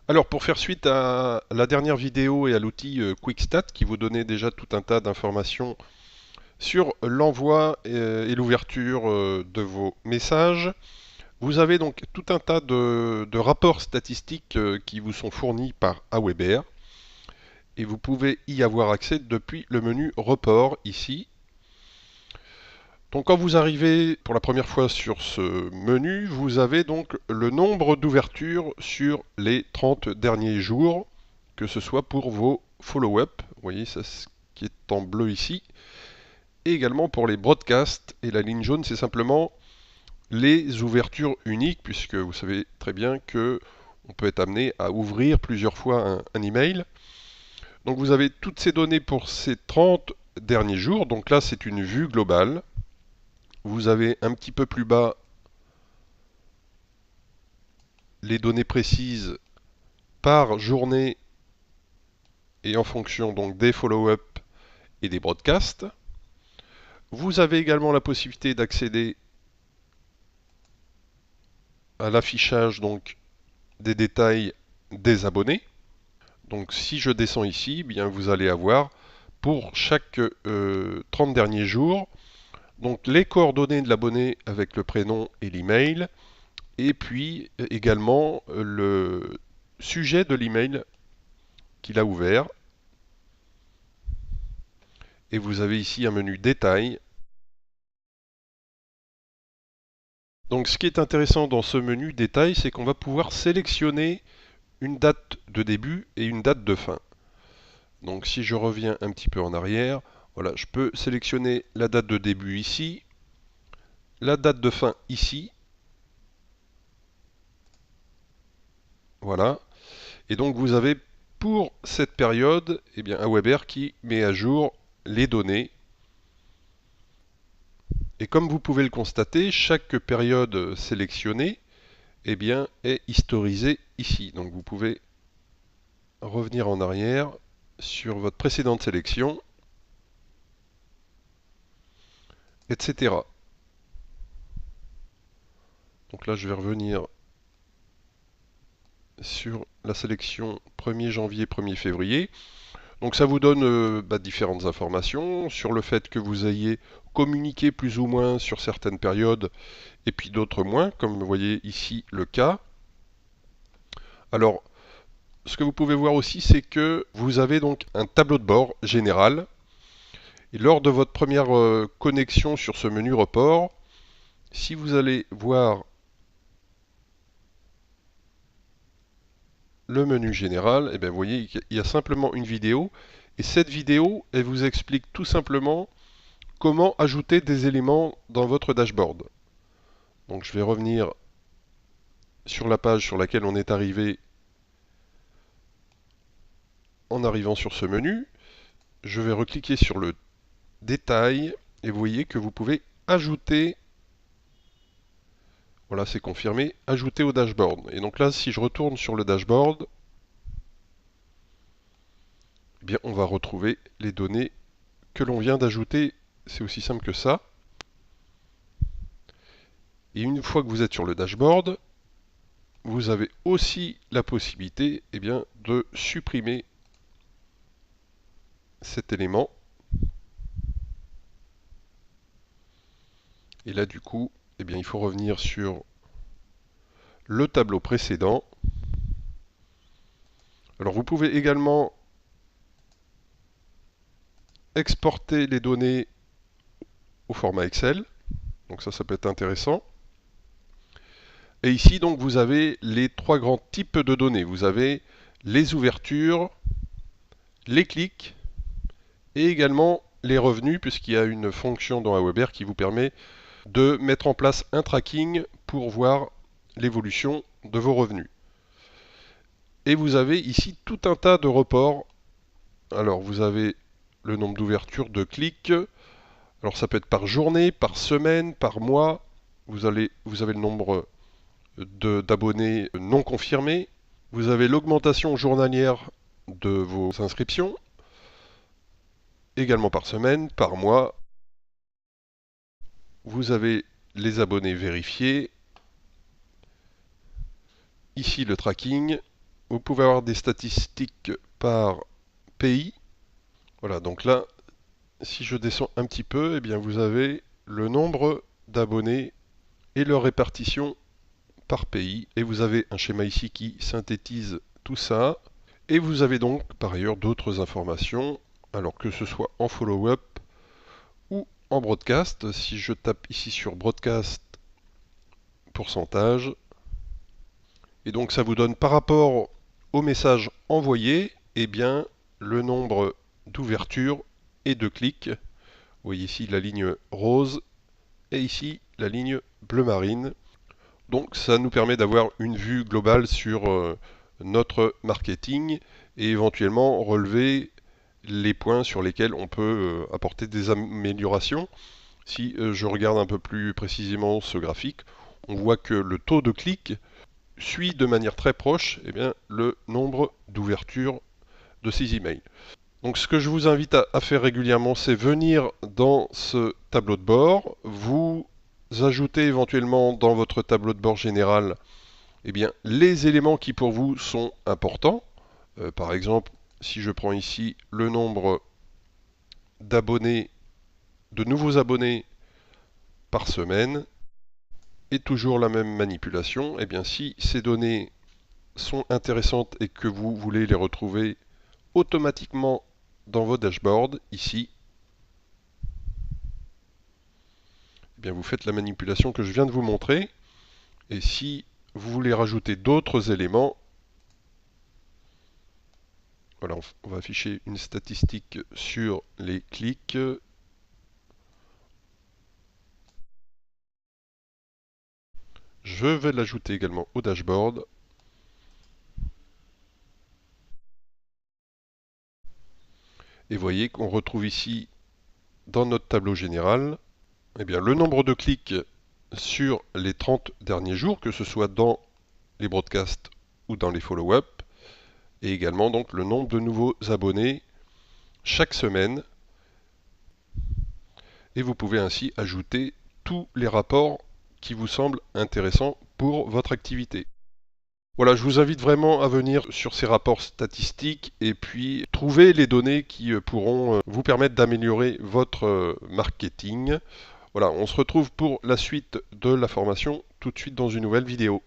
Alors pour faire suite à la dernière vidéo et à l'outil QuickStat qui vous donnait déjà tout un tas d'informations sur l'envoi et l'ouverture de vos messages, vous avez donc tout un tas de rapports statistiques qui vous sont fournis par Aweber et vous pouvez y avoir accès depuis le menu Report ici. Donc quand vous arrivez pour la première fois sur ce menu, vous avez donc le nombre d'ouvertures sur les 30 derniers jours, que ce soit pour vos follow-up, vous voyez ça ce qui est en bleu ici, et également pour les broadcasts, et la ligne jaune c'est simplement les ouvertures uniques, puisque vous savez très bien que on peut être amené à ouvrir plusieurs fois un email. Donc vous avez toutes ces données pour ces 30 derniers jours, donc là c'est une vue globale. Vous avez un petit peu plus bas les données précises par journée et en fonction donc des follow-up et des broadcasts. Vous avez également la possibilité d'accéder à l'affichage donc des détails des abonnés. Donc si je descends ici, eh bien vous allez avoir pour chaque 30 derniers jours donc les coordonnées de l'abonné avec le prénom et l'email et puis également le sujet de l'email qu'il a ouvert. Et vous avez ici un menu détail. Donc ce qui est intéressant dans ce menu détail, c'est qu'on va pouvoir sélectionner une date de début et une date de fin. Donc si je reviens un petit peu en arrière, voilà, je peux sélectionner la date de début ici, la date de fin ici, voilà. Et donc vous avez pour cette période, eh bien, un Weber qui met à jour les données. Et comme vous pouvez le constater, chaque période sélectionnée eh bien, est historisée ici. Donc vous pouvez revenir en arrière sur votre précédente sélection, etc. Donc là, je vais revenir sur la sélection 1er janvier, 1er février. Donc ça vous donne différentes informations sur le fait que vous ayez communiqué plus ou moins sur certaines périodes et puis d'autres moins, comme vous voyez ici le cas. Alors, ce que vous pouvez voir aussi, c'est que vous avez donc un tableau de bord général. Et lors de votre première connexion sur ce menu report, si vous allez voir le menu général, eh bien, vous voyez qu'il y a simplement une vidéo. Et cette vidéo, elle vous explique tout simplement comment ajouter des éléments dans votre dashboard. Donc je vais revenir sur la page sur laquelle on est arrivé en arrivant sur ce menu. Je vais recliquer sur le détail et vous voyez que vous pouvez ajouter, voilà c'est confirmé, ajouter au dashboard. Et donc là, si je retourne sur le dashboard, eh bien, on va retrouver les données que l'on vient d'ajouter. C'est aussi simple que ça. Et une fois que vous êtes sur le dashboard, vous avez aussi la possibilité de supprimer cet élément. Et là, du coup, il faut revenir sur le tableau précédent. Alors, vous pouvez également exporter les données au format Excel. Donc ça peut être intéressant. Et ici, donc, vous avez les trois grands types de données. Vous avez les ouvertures, les clics et également les revenus, puisqu'il y a une fonction dans Aweber qui vous permet de mettre en place un tracking pour voir l'évolution de vos revenus. Et vous avez ici tout un tas de reports. Alors, vous avez le nombre d'ouvertures, de clics. Alors, ça peut être par journée, par semaine, par mois. Vous avez le nombre d'abonnés non confirmés. Vous avez l'augmentation journalière de vos inscriptions, également par semaine, par mois. Vous avez les abonnés vérifiés. Ici le tracking. vous pouvez avoir des statistiques par pays. Voilà, donc là, si je descends un petit peu, eh bien vous avez le nombre d'abonnés et leur répartition par pays. Et vous avez un schéma ici qui synthétise tout ça. Et vous avez donc par ailleurs d'autres informations, alors que ce soit en follow-up ou en broadcast. Si je tape ici sur broadcast pourcentage, et donc ça vous donne par rapport au message envoyé, eh bien le nombre d'ouvertures et de clics. Vous voyez ici la ligne rose et ici la ligne bleu marine. Donc ça nous permet d'avoir une vue globale sur notre marketing et éventuellement relever les points sur lesquels on peut apporter des améliorations. Si je regarde un peu plus précisément ce graphique, on voit que le taux de clic suit de manière très proche le nombre d'ouvertures de ces emails. Donc ce que je vous invite à faire régulièrement, c'est venir dans ce tableau de bord, vous ajoutez éventuellement dans votre tableau de bord général les éléments qui pour vous sont importants. Par exemple, si je prends ici le nombre d'abonnés, de nouveaux abonnés par semaine, et toujours la même manipulation, si ces données sont intéressantes et que vous voulez les retrouver automatiquement dans vos dashboards, ici, vous faites la manipulation que je viens de vous montrer. Et si vous voulez rajouter d'autres éléments, voilà, on va afficher une statistique sur les clics. Je vais l'ajouter également au dashboard. Et voyez qu'on retrouve ici, dans notre tableau général, le nombre de clics sur les 30 derniers jours, que ce soit dans les broadcasts ou dans les follow-up, et également donc le nombre de nouveaux abonnés chaque semaine. Et vous pouvez ainsi ajouter tous les rapports qui vous semblent intéressants pour votre activité. Voilà, je vous invite vraiment à venir sur ces rapports statistiques et puis trouver les données qui pourront vous permettre d'améliorer votre marketing. Voilà, on se retrouve pour la suite de la formation tout de suite dans une nouvelle vidéo.